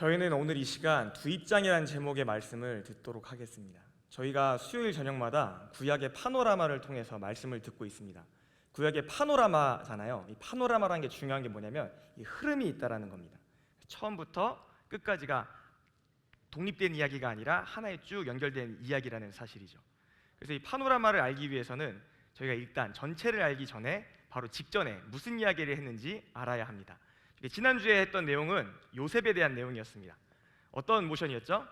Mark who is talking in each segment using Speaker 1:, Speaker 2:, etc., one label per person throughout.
Speaker 1: 저희는 오늘 이 시간 두 입장이라는 제목의 말씀을 듣도록 하겠습니다. 저희가 수요일 저녁마다 구약의 파노라마를 통해서 말씀을 듣고 있습니다. 구약의 파노라마잖아요. 이 파노라마라는 게 중요한 게 뭐냐면 이 흐름이 있다라는 겁니다. 처음부터 끝까지가 독립된 이야기가 아니라 하나의 쭉 연결된 이야기라는 사실이죠. 그래서 이 파노라마를 알기 위해서는 저희가 일단 전체를 알기 전에 바로 직전에 무슨 이야기를 했는지 알아야 합니다. 지난주에 했던 내용은 요셉에 대한 내용이었습니다. 어떤 모션이었죠?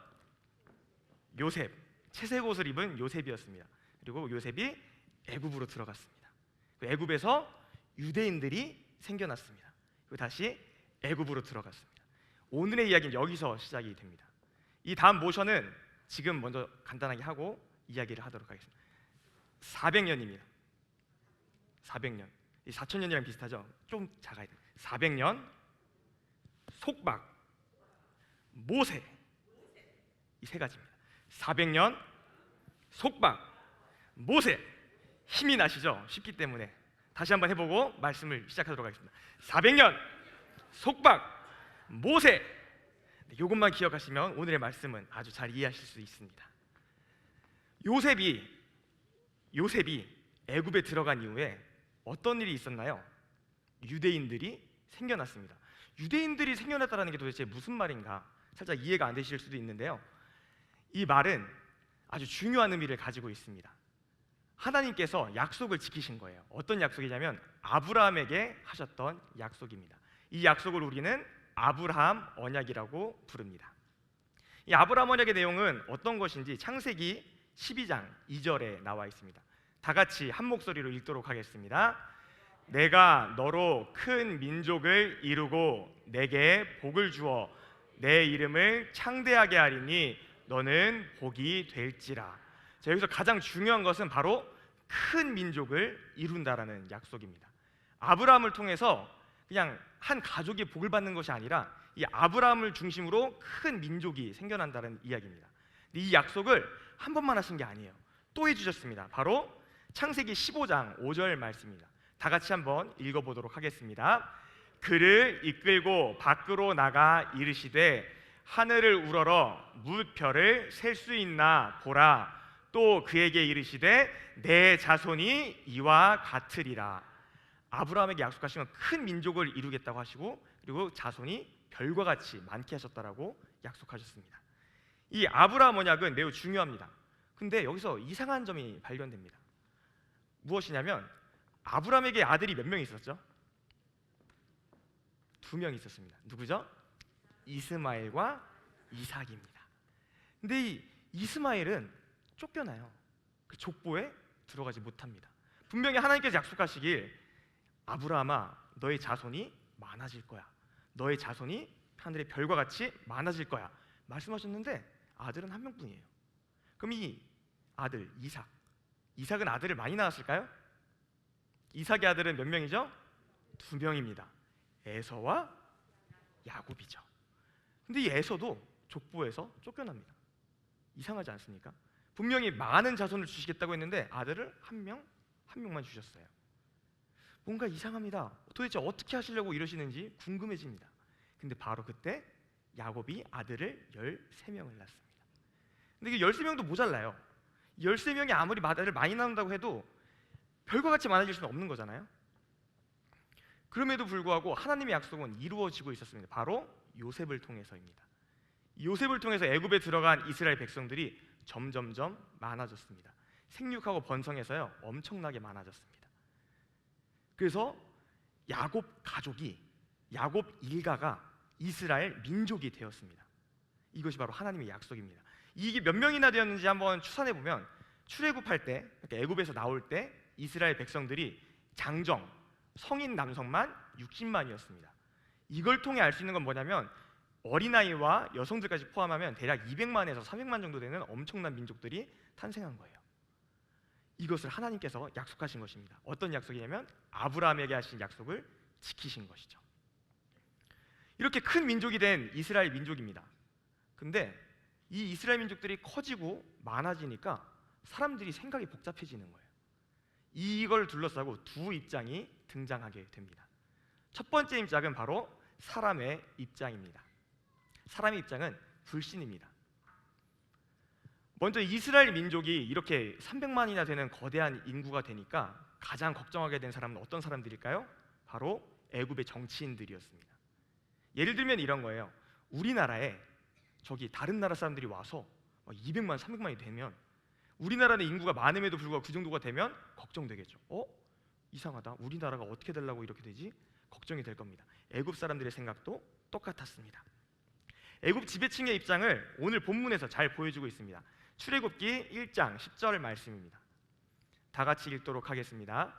Speaker 1: 요셉, 채색 옷을 입은 요셉이었습니다. 그리고 요셉이 애굽으로 들어갔습니다. 애굽에서 유대인들이 생겨났습니다. 그리고 다시 애굽으로 들어갔습니다. 오늘의 이야기는 여기서 시작이 됩니다. 이 다음 모션은 지금 먼저 간단하게 하고 이야기를 하도록 하겠습니다. 400년입니다. 400년. 이 4000년이랑 비슷하죠? 좀 작아야 돼요. 400년, 속박, 모세, 이 세 가지입니다. 400년, 속박, 모세. 힘이 나시죠? 쉽기 때문에 다시 한번 해보고 말씀을 시작하도록 하겠습니다. 400년, 속박, 모세. 이것만 기억하시면 오늘의 말씀은 아주 잘 이해하실 수 있습니다. 요셉이 애굽에 들어간 이후에 어떤 일이 있었나요? 유대인들이 생겨났습니다. 유대인들이 생겨났다는 게 도대체 무슨 말인가 살짝 이해가 안 되실 수도 있는데요, 이 말은 아주 중요한 의미를 가지고 있습니다. 하나님께서 약속을 지키신 거예요. 어떤 약속이냐면 아브라함에게 하셨던 약속입니다. 이 약속을 우리는 아브라함 언약이라고 부릅니다. 이 아브라함 언약의 내용은 어떤 것인지 창세기 12장 2절에 나와 있습니다. 다 같이 한 목소리로 읽도록 하겠습니다. 내가 너로 큰 민족을 이루고 내게 복을 주어 내 이름을 창대하게 하리니 너는 복이 될지라. 자, 여기서 가장 중요한 것은 바로 큰 민족을 이룬다라는 약속입니다. 아브라함을 통해서 그냥 한 가족이 복을 받는 것이 아니라 이 아브라함을 중심으로 큰 민족이 생겨난다는 이야기입니다. 이 약속을 한 번만 하신 게 아니에요. 또 해주셨습니다. 바로 창세기 15장 5절 말씀입니다. 다 같이 한번 읽어보도록 하겠습니다. 그를 이끌고 밖으로 나가 이르시되 하늘을 우러러 무별을 셀 수 있나 보라. 또 그에게 이르시되 내 자손이 이와 같으리라. 아브라함에게 약속하신 건 큰 민족을 이루겠다고 하시고 그리고 자손이 별과 같이 많게 하셨다라고 약속하셨습니다. 이 아브라함 언약은 매우 중요합니다. 근데 여기서 이상한 점이 발견됩니다. 무엇이냐면 아브라함에게 아들이 몇 명 있었죠? 2명 있었습니다. 누구죠? 이스마엘과 이삭입니다. 근데 이 이스마엘은 쫓겨나요. 그 족보에 들어가지 못합니다. 분명히 하나님께서 약속하시길 아브라함아 너의 자손이 많아질 거야. 너의 자손이 하늘의 별과 같이 많아질 거야 말씀하셨는데 아들은 한 명뿐이에요. 그럼 이 아들 이삭은 아들을 많이 낳았을까요? 이삭의 아들은 몇 명이죠? 2명입니다. 에서와 야곱이죠. 근데 이 에서도 족보에서 쫓겨납니다. 이상하지 않습니까? 분명히 많은 자손을 주시겠다고 했는데 아들을 한 명만 주셨어요. 뭔가 이상합니다. 도대체 어떻게 하시려고 이러시는지 궁금해집니다. 근데 바로 그때 야곱이 아들을 13명을 낳습니다. 근데 이 13명도 모자라요. 13명이 아무리 아들을 많이 낳는다고 해도 별과 같이 많아질 수는 없는 거잖아요. 그럼에도 불구하고 하나님의 약속은 이루어지고 있었습니다. 바로 요셉을 통해서입니다. 요셉을 통해서 애굽에 들어간 이스라엘 백성들이 점점점 많아졌습니다. 생육하고 번성해서요 엄청나게 많아졌습니다. 그래서 야곱 가족이, 야곱 일가가 이스라엘 민족이 되었습니다. 이것이 바로 하나님의 약속입니다. 이게 몇 명이나 되었는지 한번 추산해 보면 출애굽할 때, 그러니까 애굽에서 나올 때 이스라엘 백성들이 장정, 성인 남성만 60만이었습니다. 이걸 통해 알 수 있는 건 뭐냐면 어린아이와 여성들까지 포함하면 대략 200만에서 300만 정도 되는 엄청난 민족들이 탄생한 거예요. 이것을 하나님께서 약속하신 것입니다. 어떤 약속이냐면 아브라함에게 하신 약속을 지키신 것이죠. 이렇게 큰 민족이 된 이스라엘 민족입니다. 근데 이 이스라엘 민족들이 커지고 많아지니까 사람들이 생각이 복잡해지는 거예요. 이걸 둘러싸고 두 입장이 등장하게 됩니다. 첫 번째 입장은 바로 사람의 입장입니다. 사람의 입장은 불신입니다. 먼저 이스라엘 민족이 이렇게 300만이나 되는 거대한 인구가 되니까 가장 걱정하게 된 사람은 어떤 사람들일까요? 바로 애굽의 정치인들이었습니다. 예를 들면 이런 거예요. 우리나라에 저기 다른 나라 사람들이 와서 200만, 300만이 되면 우리나라는 인구가 많음에도 불구하고 그 정도가 되면 걱정되겠죠. 이상하다. 우리나라가 어떻게 되려고 이렇게 되지? 걱정이 될 겁니다. 애굽 사람들의 생각도 똑같았습니다. 애굽 지배층의 입장을 오늘 본문에서 잘 보여주고 있습니다. 출애굽기 1장 10절 말씀입니다. 다 같이 읽도록 하겠습니다.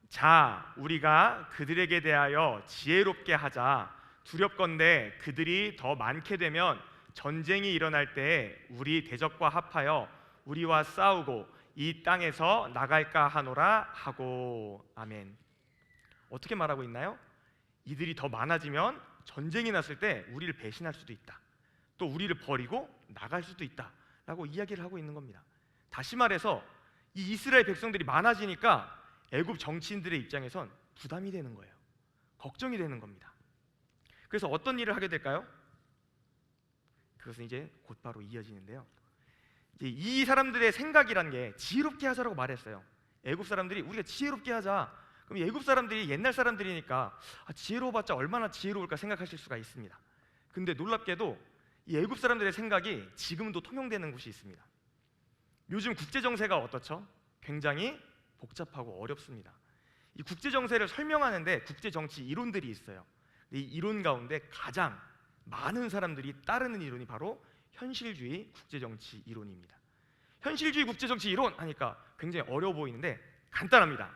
Speaker 1: 자, 우리가 그들에게 대하여 지혜롭게 하자. 두렵건대 그들이 더 많게 되면 전쟁이 일어날 때 우리 대적과 합하여 우리와 싸우고 이 땅에서 나갈까 하노라 하고. 아멘. 어떻게 말하고 있나요? 이들이 더 많아지면 전쟁이 났을 때 우리를 배신할 수도 있다. 또 우리를 버리고 나갈 수도 있다 라고 이야기를 하고 있는 겁니다. 다시 말해서 이 이스라엘 백성들이 많아지니까 애굽 정치인들의 입장에선 부담이 되는 거예요. 걱정이 되는 겁니다. 그래서 어떤 일을 하게 될까요? 그것은 이제 곧바로 이어지는데요. 이제 이 사람들의 생각이란 게 지혜롭게 하자라고 말했어요. 애굽 사람들이 우리가 지혜롭게 하자. 그럼 애굽 사람들이 옛날 사람들이니까 지혜로워봤자 얼마나 지혜로울까 생각하실 수가 있습니다. 근데 놀랍게도 이 애굽 사람들의 생각이 지금도 통용되는 곳이 있습니다. 요즘 국제 정세가 어떻죠? 굉장히 복잡하고 어렵습니다. 이 국제 정세를 설명하는데 국제 정치 이론들이 있어요. 이 이론 가운데 가장 많은 사람들이 따르는 이론이 바로 현실주의 국제정치 이론입니다. 현실주의 국제정치 이론 하니까 굉장히 어려워 보이는데 간단합니다.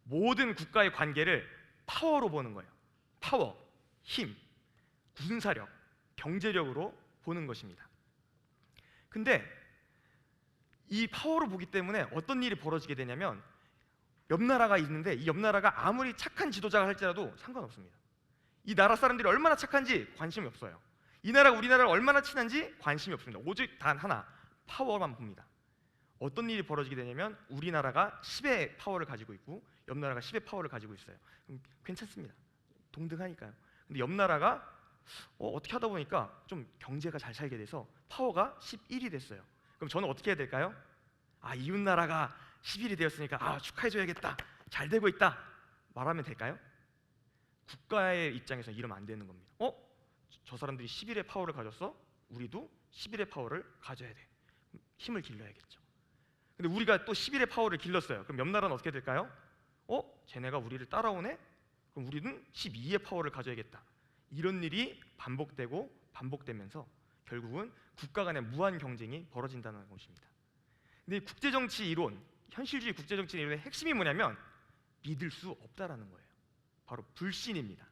Speaker 1: 모든 국가의 관계를 파워로 보는 거예요. 파워, 힘, 군사력, 경제력으로 보는 것입니다. 근데 이 파워로 보기 때문에 어떤 일이 벌어지게 되냐면 옆 나라가 있는데 이 옆 나라가 아무리 착한 지도자가 할지라도 상관없습니다. 이 나라 사람들이 얼마나 착한지 관심이 없어요. 이 나라가 우리나라를 얼마나 친한지 관심이 없습니다. 오직 단 하나, 파워만 봅니다. 어떤 일이 벌어지게 되냐면 우리나라가 10의 파워를 가지고 있고 옆 나라가 10의 파워를 가지고 있어요. 괜찮습니다. 동등하니까요. 근데 옆 나라가 어떻게 하다 보니까 좀 경제가 잘 살게 돼서 파워가 11이 됐어요. 그럼 저는 어떻게 해야 될까요? 이웃 나라가 11이 되었으니까 축하해줘야겠다. 잘 되고 있다. 말하면 될까요? 국가의 입장에서 이러면 안 되는 겁니다. 저 사람들이 11의 파워를 가졌어? 우리도 11의 파워를 가져야 돼. 힘을 길러야겠죠. 근데 우리가 또 11의 파워를 길렀어요. 그럼 옆 나라는 어떻게 될까요? 쟤네가 우리를 따라오네? 그럼 우리는 12의 파워를 가져야겠다. 이런 일이 반복되고 반복되면서 결국은 국가 간의 무한 경쟁이 벌어진다는 것입니다. 근데 국제정치 이론, 현실주의 국제정치 이론의 핵심이 뭐냐면 믿을 수 없다라는 거예요. 바로 불신입니다.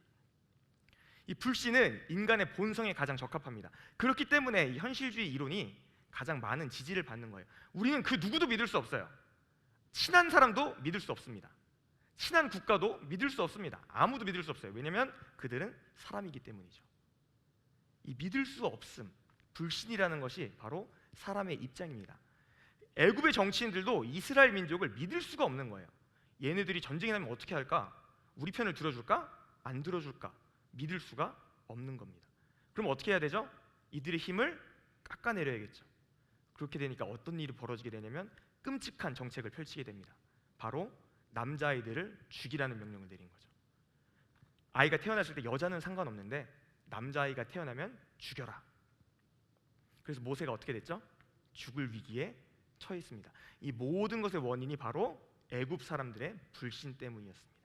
Speaker 1: 이 불신은 인간의 본성에 가장 적합합니다. 그렇기 때문에 이 현실주의 이론이 가장 많은 지지를 받는 거예요. 우리는 그 누구도 믿을 수 없어요. 친한 사람도 믿을 수 없습니다. 친한 국가도 믿을 수 없습니다. 아무도 믿을 수 없어요. 왜냐하면 그들은 사람이기 때문이죠. 이 믿을 수 없음, 불신이라는 것이 바로 사람의 입장입니다. 애굽의 정치인들도 이스라엘 민족을 믿을 수가 없는 거예요. 얘네들이 전쟁이 나면 어떻게 할까? 우리 편을 들어줄까? 안 들어줄까? 믿을 수가 없는 겁니다. 그럼 어떻게 해야 되죠? 이들의 힘을 깎아내려야겠죠. 그렇게 되니까 어떤 일이 벌어지게 되냐면 끔찍한 정책을 펼치게 됩니다. 바로 남자아이들을 죽이라는 명령을 내린 거죠. 아이가 태어났을 때 여자는 상관없는데 남자아이가 태어나면 죽여라. 그래서 모세가 어떻게 됐죠? 죽을 위기에 처했습니다. 이 모든 것의 원인이 바로 애굽 사람들의 불신 때문이었습니다.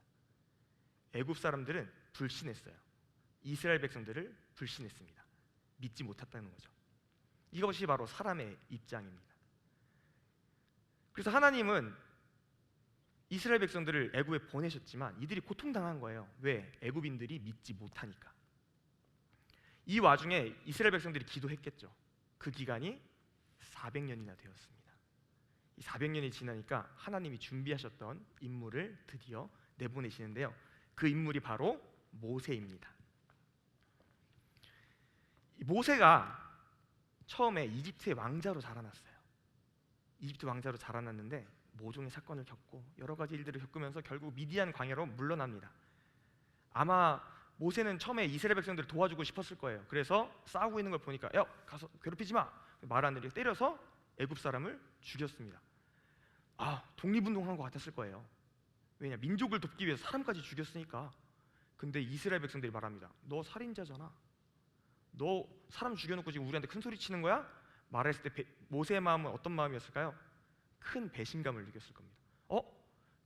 Speaker 1: 애굽 사람들은 불신했어요. 이스라엘 백성들을 불신했습니다. 믿지 못했다는 거죠. 이것이 바로 사람의 입장입니다. 그래서 하나님은 이스라엘 백성들을 애굽에 보내셨지만 이들이 고통당한 거예요. 왜? 애굽인들이 믿지 못하니까. 이 와중에 이스라엘 백성들이 기도했겠죠. 그 기간이 400년이나 되었습니다. 이 400년이 지나니까 하나님이 준비하셨던 인물을 드디어 내보내시는데요. 그 인물이 바로 모세입니다. 모세가 처음에 이집트의 왕자로 자라났어요. 이집트 왕자로 자라났는데 모종의 사건을 겪고 여러 가지 일들을 겪으면서 결국 미디안 광야로 물러납니다. 아마 모세는 처음에 이스라엘 백성들을 도와주고 싶었을 거예요. 그래서 싸우고 있는 걸 보니까 야 가서 괴롭히지 마, 말 안 들으니까 때려서 애굽 사람을 죽였습니다. 독립운동한 것 같았을 거예요. 왜냐, 민족을 돕기 위해서 사람까지 죽였으니까. 근데 이스라엘 백성들이 말합니다. 너 살인자잖아. 너 사람 죽여놓고 지금 우리한테 큰 소리 치는 거야? 말했을 때 모세의 마음은 어떤 마음이었을까요? 큰 배신감을 느꼈을 겁니다.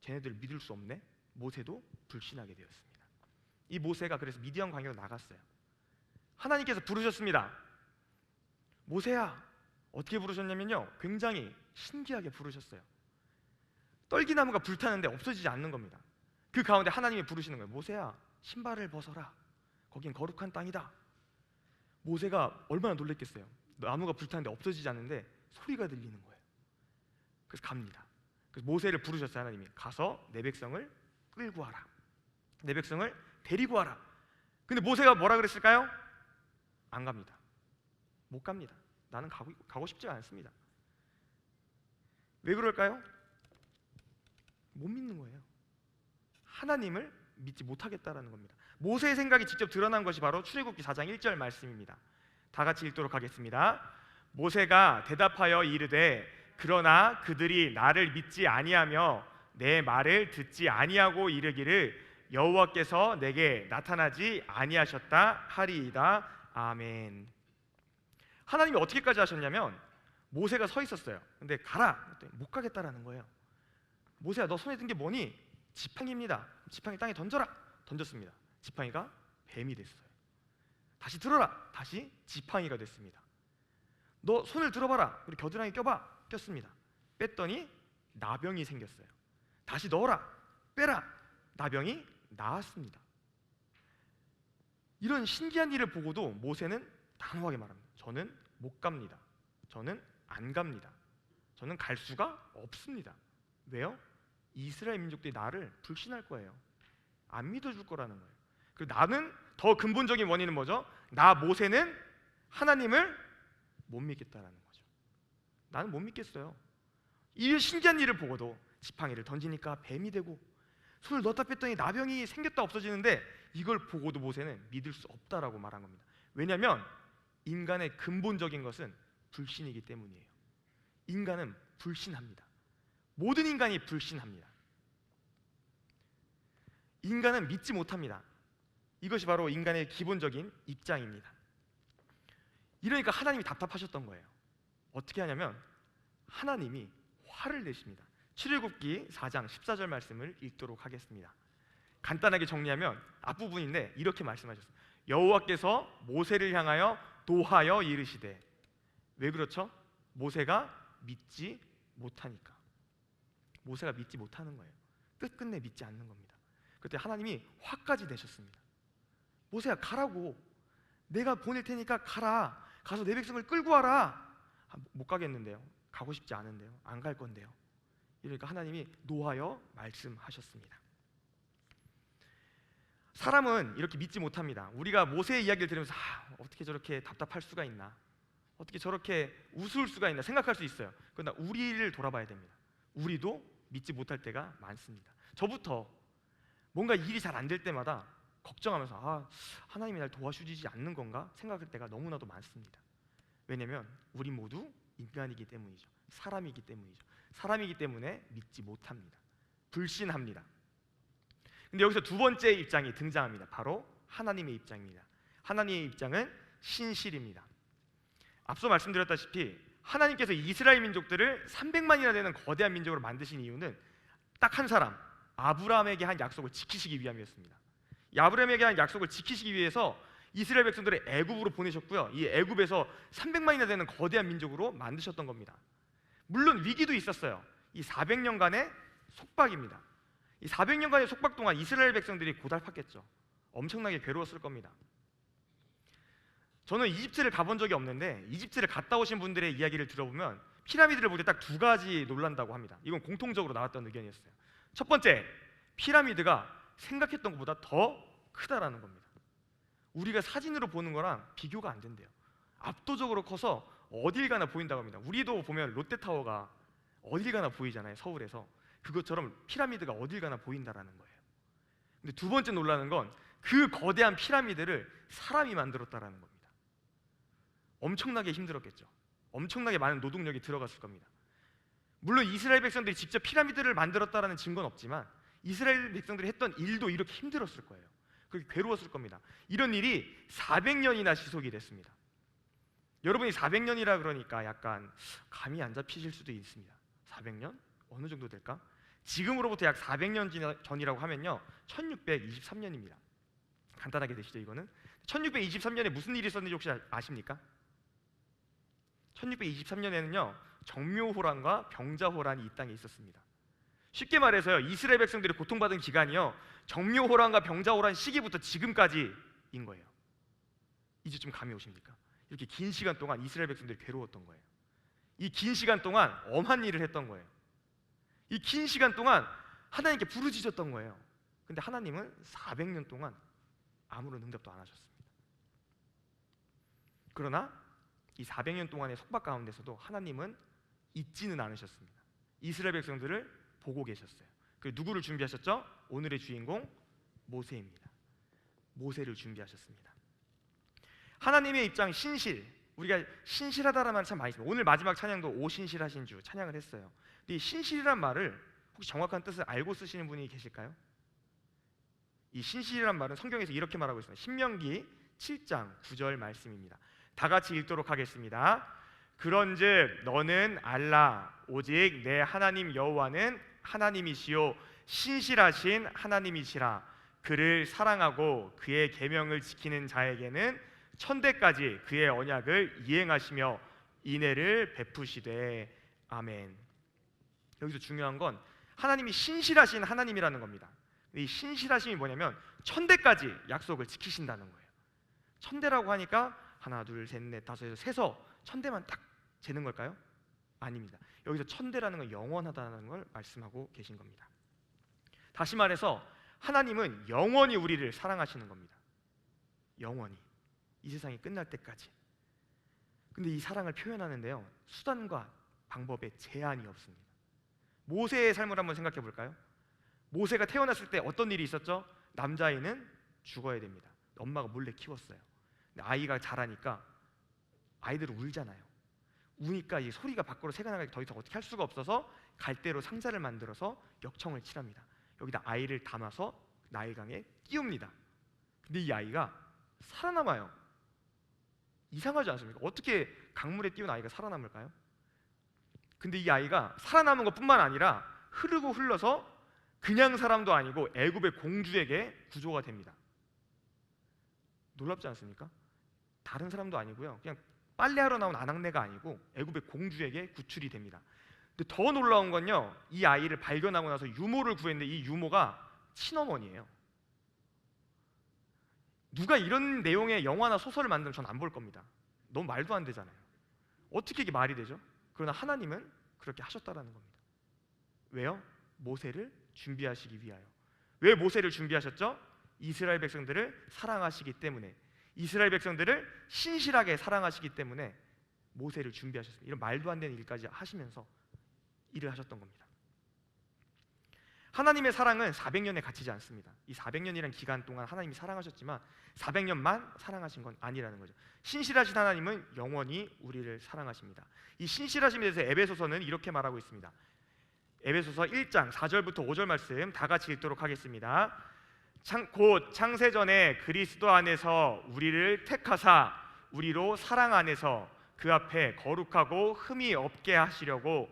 Speaker 1: 쟤네들 믿을 수 없네. 모세도 불신하게 되었습니다. 이 모세가 그래서 미디안 광야로 나갔어요. 하나님께서 부르셨습니다. 모세야. 어떻게 부르셨냐면요, 굉장히 신기하게 부르셨어요. 떨기나무가 불타는데 없어지지 않는 겁니다. 그 가운데 하나님이 부르시는 거예요. 모세야, 신발을 벗어라. 거긴 거룩한 땅이다. 모세가 얼마나 놀랬겠어요. 나무가 불타는데 없어지지 않는데 소리가 들리는 거예요. 그래서 갑니다. 그래서 모세를 부르셨어요. 하나님이 가서 내 백성을 끌고 와라. 내 백성을 데리고 와라. 근데 모세가 뭐라 그랬을까요? 안 갑니다. 못 갑니다. 나는 가고 싶지 않습니다. 왜 그럴까요? 못 믿는 거예요. 하나님을 믿지 못하겠다라는 겁니다. 모세의 생각이 직접 드러난 것이 바로 출애굽기 4장 1절 말씀입니다. 다 같이 읽도록 하겠습니다. 모세가 대답하여 이르되 그러나 그들이 나를 믿지 아니하며 내 말을 듣지 아니하고 이르기를 여호와께서 내게 나타나지 아니하셨다 하리이다. 아멘. 하나님이 어떻게까지 하셨냐면 모세가 서 있었어요. 근데 가라. 못 가겠다라는 거예요. 모세야, 너 손에 든 게 뭐니? 지팡이입니다. 지팡이 땅에 던져라. 던졌습니다. 지팡이가 뱀이 됐어요. 다시 들어라. 다시 지팡이가 됐습니다. 너 손을 들어봐라. 우리 겨드랑이 껴봐. 꼈습니다. 뺐더니 나병이 생겼어요. 다시 넣어라. 빼라. 나병이 나았습니다. 이런 신기한 일을 보고도 모세는 단호하게 말합니다. 저는 못 갑니다. 저는 안 갑니다. 저는 갈 수가 없습니다. 왜요? 이스라엘 민족들이 나를 불신할 거예요. 안 믿어줄 거라는 거예요. 그리고 나는 더 근본적인 원인은 뭐죠? 나 모세는 하나님을 못 믿겠다라는 거죠. 나는 못 믿겠어요. 이 신기한 일을 보고도 지팡이를 던지니까 뱀이 되고 손을 넣었다 뺐더니 나병이 생겼다 없어지는데 이걸 보고도 모세는 믿을 수 없다라고 말한 겁니다. 왜냐하면 인간의 근본적인 것은 불신이기 때문이에요. 인간은 불신합니다. 모든 인간이 불신합니다. 인간은 믿지 못합니다. 이것이 바로 인간의 기본적인 입장입니다. 이러니까 하나님이 답답하셨던 거예요. 어떻게 하냐면 하나님이 화를 내십니다. 출애굽기 4장 14절 말씀을 읽도록 하겠습니다. 간단하게 정리하면 앞부분인데 이렇게 말씀하셨어요. 여호와께서 모세를 향하여 노하여 이르시되. 왜 그렇죠? 모세가 믿지 못하니까. 모세가 믿지 못하는 거예요. 끝끝내 믿지 않는 겁니다. 그때 하나님이 화까지 내셨습니다. 모세야, 가라고. 내가 보낼 테니까 가라. 가서 내 백성을 끌고 와라. 못 가겠는데요. 가고 싶지 않은데요. 안 갈 건데요. 이러니까 하나님이 노하여 말씀하셨습니다. 사람은 이렇게 믿지 못합니다. 우리가 모세의 이야기를 들으면서 어떻게 저렇게 답답할 수가 있나, 어떻게 저렇게 우스울 수가 있나 생각할 수 있어요. 그러나 우리를 돌아봐야 됩니다. 우리도 믿지 못할 때가 많습니다. 저부터 뭔가 일이 잘 안 될 때마다 걱정하면서 하나님이 날 도와주지 않는 건가 생각할 때가 너무나도 많습니다. 왜냐하면 우리 모두 인간이기 때문이죠. 사람이기 때문이죠. 사람이기 때문에 믿지 못합니다. 불신합니다. 근데 여기서 두 번째 입장이 등장합니다. 바로 하나님의 입장입니다. 하나님의 입장은 신실입니다. 앞서 말씀드렸다시피 하나님께서 이스라엘 민족들을 300만이나 되는 거대한 민족으로 만드신 이유는 딱 한 사람, 아브라함에게 한 약속을 지키시기 위함이었습니다. 이 아브라함에게 한 약속을 지키시기 위해서 이스라엘 백성들을 애굽으로 보내셨고요. 이 애굽에서 300만이나 되는 거대한 민족으로 만드셨던 겁니다. 물론 위기도 있었어요. 이 400년간의 속박입니다. 이 400년간의 속박 동안 이스라엘 백성들이 고달팠겠죠. 엄청나게 괴로웠을 겁니다. 저는 이집트를 가본 적이 없는데 이집트를 갔다 오신 분들의 이야기를 들어보면 피라미드를 볼 때 딱 두 가지 놀란다고 합니다. 이건 공통적으로 나왔던 의견이었어요. 첫 번째, 피라미드가 생각했던 것보다 더 크다라는 겁니다. 우리가 사진으로 보는 거랑 비교가 안 된대요. 압도적으로 커서 어딜 가나 보인다고 합니다. 우리도 보면 롯데타워가 어딜 가나 보이잖아요, 서울에서. 그것처럼 피라미드가 어딜 가나 보인다라는 거예요. 근데 두 번째 놀라는 건 그 거대한 피라미드를 사람이 만들었다라는 겁니다. 엄청나게 힘들었겠죠. 엄청나게 많은 노동력이 들어갔을 겁니다. 물론 이스라엘 백성들이 직접 피라미드를 만들었다라는 증거는 없지만 이스라엘 백성들이 했던 일도 이렇게 힘들었을 거예요. 그렇게 괴로웠을 겁니다. 이런 일이 400년이나 지속이 됐습니다. 여러분이 400년이라 그러니까 약간 감이 안 잡히실 수도 있습니다. 400년? 어느 정도 될까? 지금으로부터 약 400년 전이라고 하면요 1623년입니다. 간단하게 되시죠 이거는? 1623년에 무슨 일이 있었는지 혹시 아십니까? 1623년에는요 정묘호란과 병자호란이 이 땅에 있었습니다. 쉽게 말해서요 이스라엘 백성들이 고통받은 기간이요 정묘호란과 병자호란 시기부터 지금까지인 거예요. 이제 좀 감이 오십니까? 이렇게 긴 시간 동안 이스라엘 백성들이 괴로웠던 거예요. 이 긴 시간 동안 엄한 일을 했던 거예요. 이 긴 시간 동안 하나님께 부르짖었던 거예요. 근데 하나님은 400년 동안 아무런 응답도 안 하셨습니다. 그러나 이 400년 동안의 속박 가운데서도 하나님은 잊지는 않으셨습니다. 이스라엘 백성들을 보고 계셨어요. 그리고 누구를 준비하셨죠? 오늘의 주인공 모세입니다. 모세를 준비하셨습니다. 하나님의 입장 신실, 우리가 신실하다라는 말을 참 많이 씁니다. 오늘 마지막 찬양도 오 신실하신 주 찬양을 했어요. 근데 이 신실이란 말을 혹시 정확한 뜻을 알고 쓰시는 분이 계실까요? 이 신실이란 말은 성경에서 이렇게 말하고 있습니다. 신명기 7장 9절 말씀입니다. 다 같이 읽도록 하겠습니다. 그런즉 너는 알라 오직 내 하나님 여호와는 하나님이시요 신실하신 하나님이시라. 그를 사랑하고 그의 계명을 지키는 자에게는 천대까지 그의 언약을 이행하시며 인애를 베푸시되 아멘. 여기서 중요한 건 하나님이 신실하신 하나님이라는 겁니다. 이 신실하심이 뭐냐면 천대까지 약속을 지키신다는 거예요. 천대라고 하니까 하나 둘 셋 넷 다섯 여섯 세서 천대만 딱 재는 걸까요? 아닙니다. 여기서 천대라는 건 영원하다는 걸 말씀하고 계신 겁니다. 다시 말해서 하나님은 영원히 우리를 사랑하시는 겁니다. 영원히 이 세상이 끝날 때까지. 근데 이 사랑을 표현하는데요 수단과 방법에 제한이 없습니다. 모세의 삶을 한번 생각해 볼까요? 모세가 태어났을 때 어떤 일이 있었죠? 남자아이는 죽어야 됩니다. 엄마가 몰래 키웠어요. 근데 아이가 자라니까 아이들은 울잖아요. 우니까 이 소리가 밖으로 새가 나가기 더 이상 어떻게 할 수가 없어서 갈대로 상자를 만들어서 역청을 칠합니다. 여기다 아이를 담아서 나일강에 띄웁니다. 근데 이 아이가 살아남아요. 이상하지 않습니까? 어떻게 강물에 띄운 아이가 살아남을까요? 근데 이 아이가 살아남은 것뿐만 아니라 흐르고 흘러서 그냥 사람도 아니고 애굽의 공주에게 구조가 됩니다. 놀랍지 않습니까? 다른 사람도 아니고요 그냥 빨래하러 나온 아낙네가 아니고 애굽의 공주에게 구출이 됩니다. 근데 더 놀라운 건요 이 아이를 발견하고 나서 유모를 구했는데 이 유모가 친어머니예요. 누가 이런 내용의 영화나 소설을 만들면 전 안 볼 겁니다. 너무 말도 안 되잖아요. 어떻게 이게 말이 되죠? 그러나 하나님은 그렇게 하셨다라는 겁니다. 왜요? 모세를 준비하시기 위하여. 왜 모세를 준비하셨죠? 이스라엘 백성들을 사랑하시기 때문에, 이스라엘 백성들을 신실하게 사랑하시기 때문에 모세를 준비하셨습니다. 이런 말도 안 되는 일까지 하시면서 일을 하셨던 겁니다. 하나님의 사랑은 400년에 갇히지 않습니다. 이 400년이라는 기간 동안 하나님이 사랑하셨지만 400년만 사랑하신 건 아니라는 거죠. 신실하신 하나님은 영원히 우리를 사랑하십니다. 이 신실하심에 대해서 에베소서는 이렇게 말하고 있습니다. 에베소서 1장 4절부터 5절 말씀 다 같이 읽도록 하겠습니다. 곧 창세전에 그리스도 안에서 우리를 택하사 우리로 사랑 안에서 그 앞에 거룩하고 흠이 없게 하시려고,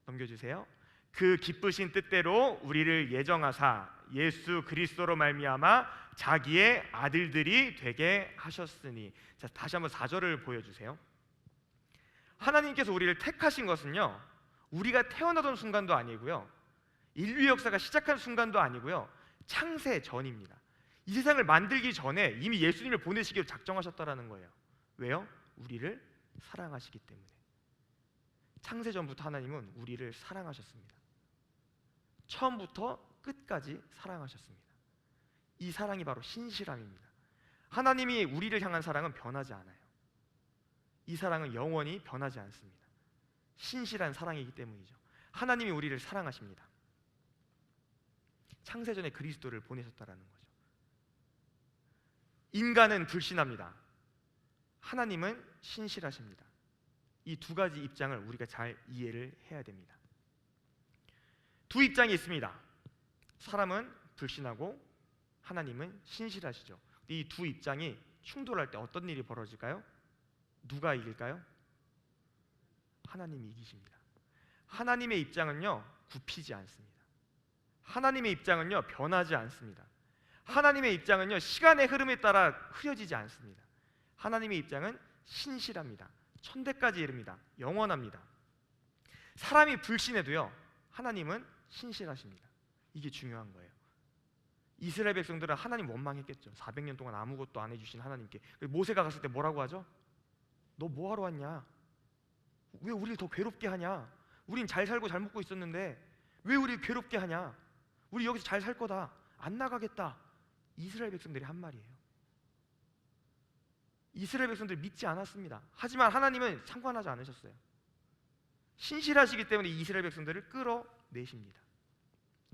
Speaker 1: 넘겨주세요. 그 기쁘신 뜻대로 우리를 예정하사 예수 그리스도로 말미암아 자기의 아들들이 되게 하셨으니. 자, 다시 한번 4절을 보여주세요. 하나님께서 우리를 택하신 것은요 우리가 태어나던 순간도 아니고요 인류 역사가 시작한 순간도 아니고요 창세 전입니다. 이 세상을 만들기 전에 이미 예수님을 보내시기로 작정하셨다라는 거예요. 왜요? 우리를 사랑하시기 때문에. 창세 전부터 하나님은 우리를 사랑하셨습니다. 처음부터 끝까지 사랑하셨습니다. 이 사랑이 바로 신실함입니다. 하나님이 우리를 향한 사랑은 변하지 않아요. 이 사랑은 영원히 변하지 않습니다. 신실한 사랑이기 때문이죠. 하나님이 우리를 사랑하십니다. 창세전에 그리스도를 보내셨다라는 거죠. 인간은 불신합니다. 하나님은 신실하십니다. 이 두 가지 입장을 우리가 잘 이해를 해야 됩니다. 두 입장이 있습니다. 사람은 불신하고 하나님은 신실하시죠. 이 두 입장이 충돌할 때 어떤 일이 벌어질까요? 누가 이길까요? 하나님이 이기십니다. 하나님의 입장은요, 굽히지 않습니다. 하나님의 입장은요, 변하지 않습니다. 하나님의 입장은요, 시간의 흐름에 따라 흐려지지 않습니다. 하나님의 입장은 신실합니다. 천대까지 이릅니다. 영원합니다. 사람이 불신해도요, 하나님은 신실하십니다. 이게 중요한 거예요. 이스라엘 백성들은 하나님 원망했겠죠. 400년 동안 아무것도 안 해주신 하나님께. 모세가 갔을 때 뭐라고 하죠? 너 뭐하러 왔냐? 왜 우리를 더 괴롭게 하냐? 우린 잘 살고 잘 먹고 있었는데 왜 우리를 괴롭게 하냐? 우리 여기서 잘 살 거다. 안 나가겠다. 이스라엘 백성들이 한 말이에요. 이스라엘 백성들 믿지 않았습니다. 하지만 하나님은 상관하지 않으셨어요. 신실하시기 때문에 이스라엘 백성들을 끌어내십니다.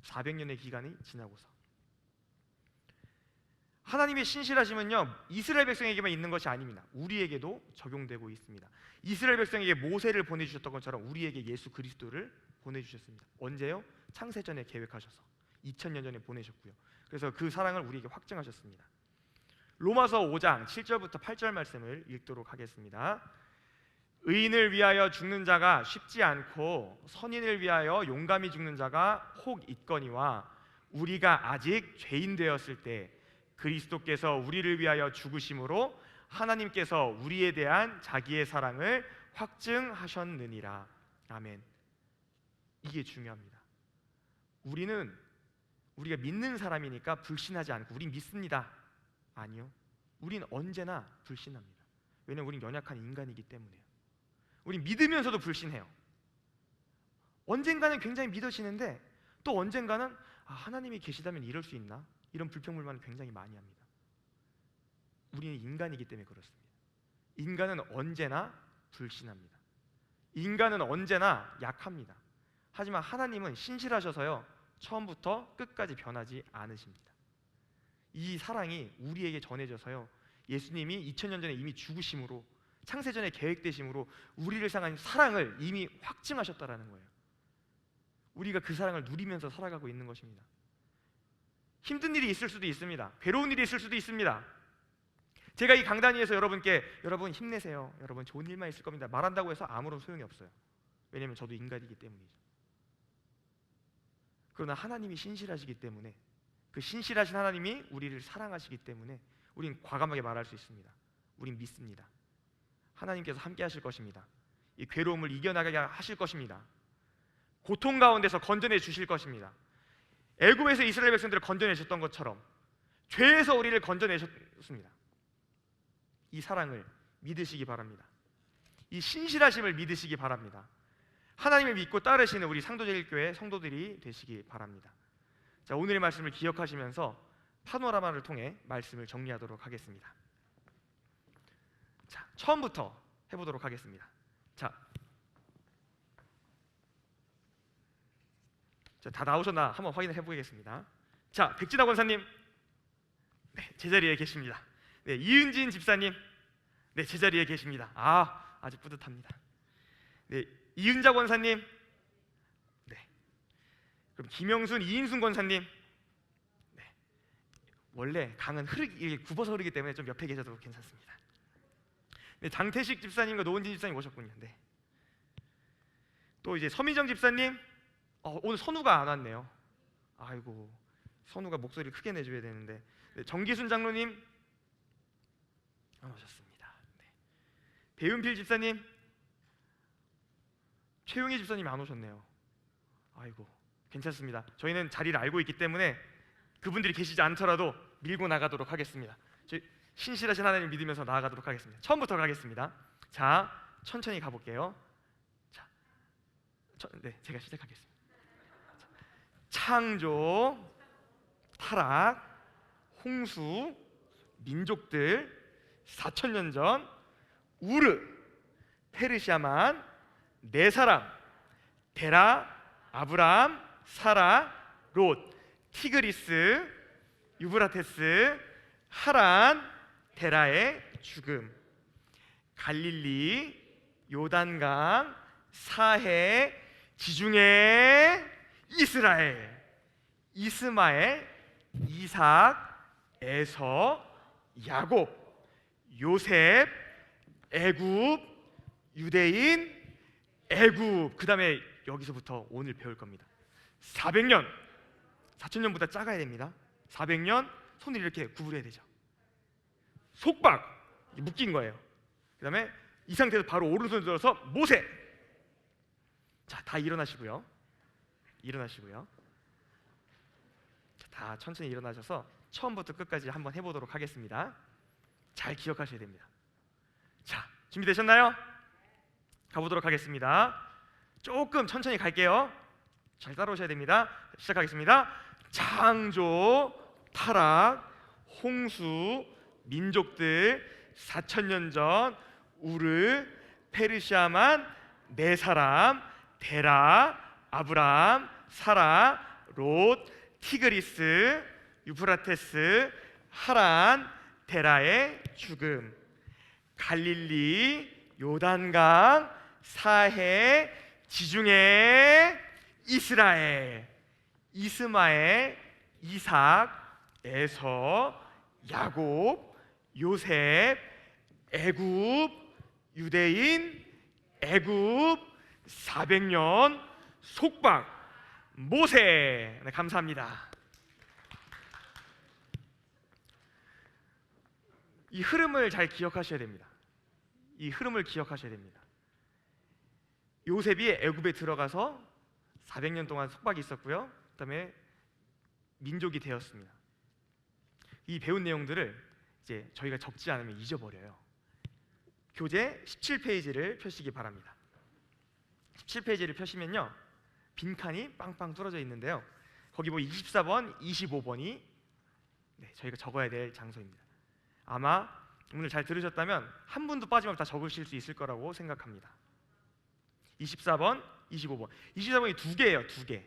Speaker 1: 400년의 기간이 지나고서. 하나님의 신실하심은요, 이스라엘 백성에게만 있는 것이 아닙니다. 우리에게도 적용되고 있습니다. 이스라엘 백성에게 모세를 보내주셨던 것처럼 우리에게 예수 그리스도를 보내주셨습니다. 언제요? 창세전에 계획하셔서 2000년 전에 보내셨고요. 그래서 그 사랑을 우리에게 확증하셨습니다. 로마서 5장 7절부터 8절 말씀을 읽도록 하겠습니다. 의인을 위하여 죽는 자가 쉽지 않고 선인을 위하여 용감히 죽는 자가 혹 있거니와 우리가 아직 죄인 되었을 때 그리스도께서 우리를 위하여 죽으심으로 하나님께서 우리에 대한 자기의 사랑을 확증하셨느니라. 아멘. 이게 중요합니다. 우리가 믿는 사람이니까 불신하지 않고 우린 믿습니다. 아니요. 우린 언제나 불신합니다. 왜냐하면 우린 연약한 인간이기 때문에요. 우린 믿으면서도 불신해요. 언젠가는 굉장히 믿어지는데 또 언젠가는 하나님이 계시다면 이럴 수 있나? 이런 불평불만을 굉장히 많이 합니다. 우리는 인간이기 때문에 그렇습니다. 인간은 언제나 불신합니다. 인간은 언제나 약합니다. 하지만 하나님은 신실하셔서요, 처음부터 끝까지 변하지 않으십니다. 이 사랑이 우리에게 전해져서요, 예수님이 2000년 전에 이미 죽으심으로, 창세전에 계획되심으로 우리를 향한 사랑을 이미 확증하셨다라는 거예요. 우리가 그 사랑을 누리면서 살아가고 있는 것입니다. 힘든 일이 있을 수도 있습니다. 괴로운 일이 있을 수도 있습니다. 제가 이 강단 위에서 여러분께 여러분 힘내세요, 여러분 좋은 일만 있을 겁니다 말한다고 해서 아무런 소용이 없어요. 왜냐하면 저도 인간이기 때문이죠. 그러나 하나님이 신실하시기 때문에, 그 신실하신 하나님이 우리를 사랑하시기 때문에 우린 과감하게 말할 수 있습니다. 우린 믿습니다. 하나님께서 함께 하실 것입니다. 이 괴로움을 이겨나가게 하실 것입니다. 고통 가운데서 건져내 주실 것입니다. 애굽에서 이스라엘 백성들을 건져내셨던 것처럼 죄에서 우리를 건져내셨습니다. 이 사랑을 믿으시기 바랍니다. 이 신실하심을 믿으시기 바랍니다. 하나님을 믿고 따르시는 우리 상도제일교회 성도들이 되시기 바랍니다. 자, 오늘의 말씀을 기억하시면서 파노라마를 통해 말씀을 정리하도록 하겠습니다. 자, 처음부터 해보도록 하겠습니다. 자, 다 나오셨나 한번 확인해 보겠습니다. 자, 백진아 권사님, 네, 제자리에 계십니다. 네, 이은진 집사님, 네, 제자리에 계십니다. 아주 뿌듯합니다. 네, 이은자 권사님, 네, 그럼 김영순, 이인순 권사님, 네, 원래 강은 굽어서 흐르기 때문에 좀 옆에 계셔도 괜찮습니다. 네, 장태식 집사님과 노은진 집사님 오셨군요. 네, 또 이제 서민정 집사님, 오늘 선우가 안 왔네요. 아이고, 선우가 목소리를 크게 내줘야 되는데. 네, 정기순 장로님 안 오셨습니다. 네. 배은필 집사님, 최용희 집사님 안 오셨네요. 아이고, 괜찮습니다. 저희는 자리를 알고 있기 때문에 그분들이 계시지 않더라도 밀고 나가도록 하겠습니다. 저희 신실하신 하나님 믿으면서 나아가도록 하겠습니다. 처음부터 가겠습니다. 자, 천천히 가볼게요. 자, 네, 제가 시작하겠습니다. 창조, 타락, 홍수, 민족들, 4000년 전, 우르, 페르시아만, 네 사람, 데라, 아브람, 사라, 롯, 티그리스, 유브라테스, 하란, 데라의 죽음. 갈릴리, 요단강, 사해, 지중해, 이스라엘. 이스마엘, 이삭, 에서, 야곱, 요셉, 애굽, 유대인, 애굽. 그 다음에 여기서부터 오늘 배울 겁니다. 400년, 4,000년보다 작아야 됩니다. 400년 손을 이렇게 구부려야 되죠. 속박, 묶인 거예요. 그 다음에 이 상태에서 바로 오른손 들어서 모세. 자, 다 일어나시고요. 자, 다 천천히 일어나셔서 처음부터 끝까지 한번 해보도록 하겠습니다. 잘 기억하셔야 됩니다. 자, 준비되셨나요? 가보도록 하겠습니다. 조금 천천히 갈게요. 잘 따라오셔야 됩니다. 시작하겠습니다. 창조, 타락, 홍수, 민족들, 4,000년 전, 우르, 페르시아만, 네 사람, 데라, 아브람, 사라, 롯, 티그리스, 유프라테스, 하란, 데라의 죽음. 갈릴리, 요단강, 사해, 지중해, 이스라엘. 이스마엘, 이삭, 에서, 야곱, 요셉, 애굽, 유대인, 애굽, 400년, 속박, 모세. 네, 감사합니다. 이 흐름을 잘 기억하셔야 됩니다. 요셉이 애굽에 들어가서 400년 동안 속박이 있었고요. 그다음에 민족이 되었습니다. 이 배운 내용들을 이제 저희가 적지 않으면 잊어버려요. 교재 17페이지를 펴시기 바랍니다. 17페이지를 펴시면요, 빈칸이 빵빵 뚫어져 있는데요, 거기 24번, 25번이 저희가 적어야 될 장소입니다. 아마 오늘 잘 들으셨다면 한 분도 빠짐없이 다 적으실 수 있을 거라고 생각합니다. 24번, 25번. 24번이 두 개예요. 두 개.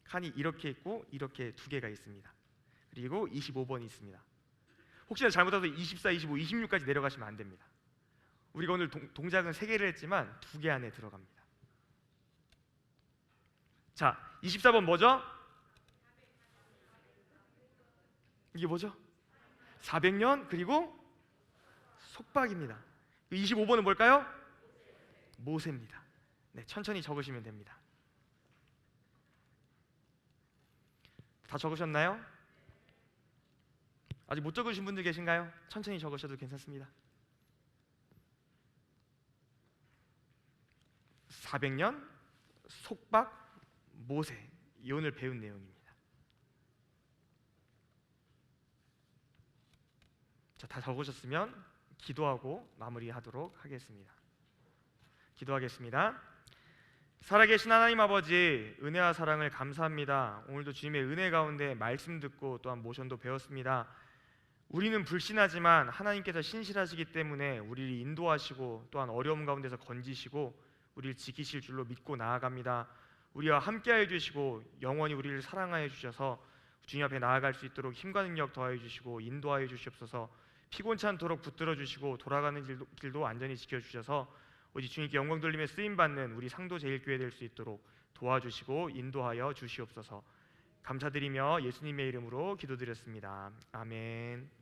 Speaker 1: 칸이 이렇게 있고 이렇게 두 개가 있습니다. 그리고 25번이 있습니다. 혹시나 잘못해서 24, 25, 26까지 내려가시면 안 됩니다. 우리가 오늘 동작은 3개를 했지만 2개 안에 들어갑니다. 자, 24번 뭐죠? 이게 뭐죠? 400년 그리고 속박입니다. 25번은 뭘까요? 모세입니다. 네, 천천히 적으시면 됩니다. 다 적으셨나요? 아직 못 적으신 분들 계신가요? 천천히 적으셔도 괜찮습니다. 400년, 속박, 모세. 이 오늘 배운 내용입니다. 자, 다 적으셨으면 기도하고 마무리하도록 하겠습니다. 기도하겠습니다. 살아계신 하나님 아버지, 은혜와 사랑을 감사합니다. 오늘도 주님의 은혜 가운데 말씀 듣고 또한 모션도 배웠습니다. 우리는 불신하지만 하나님께서 신실하시기 때문에 우리를 인도하시고 또한 어려움 가운데서 건지시고 우리를 지키실 줄로 믿고 나아갑니다. 우리와 함께하여 주시고 영원히 우리를 사랑하여 주셔서 주님 앞에 나아갈 수 있도록 힘과 능력 더하여 주시고 인도하여 주시옵소서. 피곤치 않도록 붙들어 주시고 돌아가는 길도 안전히 지켜주셔서 오직 주님께 영광 돌리며 쓰임받는 우리 상도제일교회 될 수 있도록 도와주시고 인도하여 주시옵소서. 감사드리며 예수님의 이름으로 기도드렸습니다. 아멘.